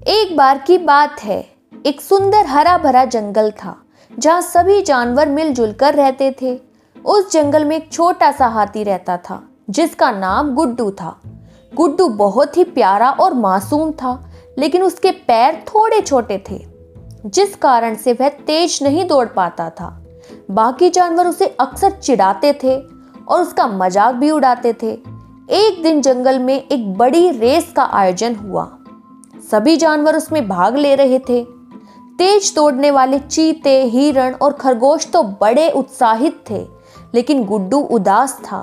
एक बार की बात है, एक सुंदर हरा भरा जंगल था जहाँ सभी जानवर मिलजुल कर रहते थे। उस जंगल में एक छोटा सा हाथी रहता था जिसका नाम गुड्डू था। गुड्डू बहुत ही प्यारा और मासूम था, लेकिन उसके पैर थोड़े छोटे थे जिस कारण से वह तेज नहीं दौड़ पाता था। बाकी जानवर उसे अक्सर चिढ़ाते थे और उसका मजाक भी उड़ाते थे। एक दिन जंगल में एक बड़ी रेस का आयोजन हुआ। सभी जानवर उसमें भाग ले रहे थे। तेज दौड़ने वाले चीते, हिरण और खरगोश तो बड़े उत्साहित थे, लेकिन गुड्डू उदास था।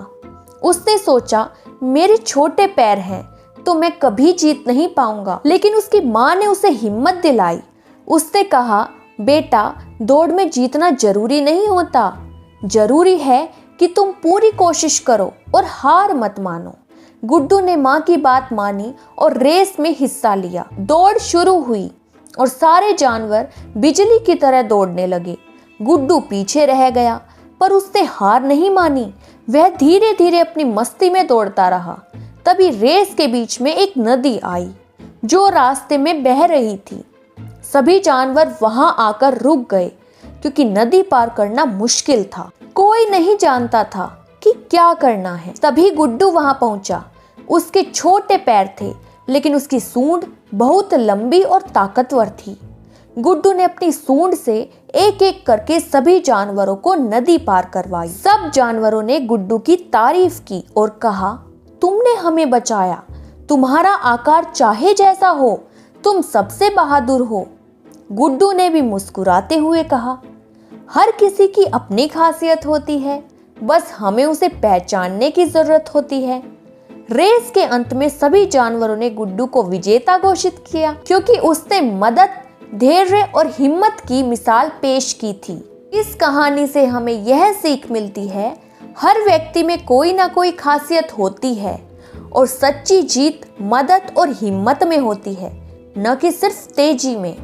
उसने सोचा, मेरे छोटे पैर हैं तो मैं कभी जीत नहीं पाऊंगा। लेकिन उसकी माँ ने उसे हिम्मत दिलाई। उसने कहा, बेटा, दौड़ में जीतना जरूरी नहीं होता, जरूरी है कि तुम पूरी कोशिश करो और हार मत मानो। गुड्डू ने माँ की बात मानी और रेस में हिस्सा लिया। दौड़ शुरू हुई और सारे जानवर बिजली की तरह दौड़ने लगे। गुड्डू पीछे रह गया, पर उसने हार नहीं मानी। वह धीरे धीरे अपनी मस्ती में दौड़ता रहा। तभी रेस के बीच में एक नदी आई जो रास्ते में बह रही थी। सभी जानवर वहां आकर रुक गए क्योंकि नदी पार करना मुश्किल था। कोई नहीं जानता था कि क्या करना है। तभी गुड्डू वहां पहुंचा। उसके छोटे पैर थे, लेकिन उसकी सूंड बहुत लंबी और ताकतवर थी। गुड्डू ने अपनी सूंड से एक एक करके सभी जानवरों को नदी पार करवाई। सब जानवरों ने गुड्डू की तारीफ की और कहा, तुमने हमें बचाया। तुम्हारा आकार चाहे जैसा हो, तुम सबसे बहादुर हो। गुड्डू ने भी मुस्कुराते हुए कहा, हर किसी की अपनी खासियत होती है, बस हमें उसे पहचानने की जरूरत होती है। रेस के अंत में सभी जानवरों ने गुड्डू को विजेता घोषित किया क्योंकि उसने मदद, धैर्य और हिम्मत की मिसाल पेश की थी। इस कहानी से हमें यह सीख मिलती है, हर व्यक्ति में कोई ना कोई खासियत होती है और सच्ची जीत मदद और हिम्मत में होती है, न कि सिर्फ तेजी में।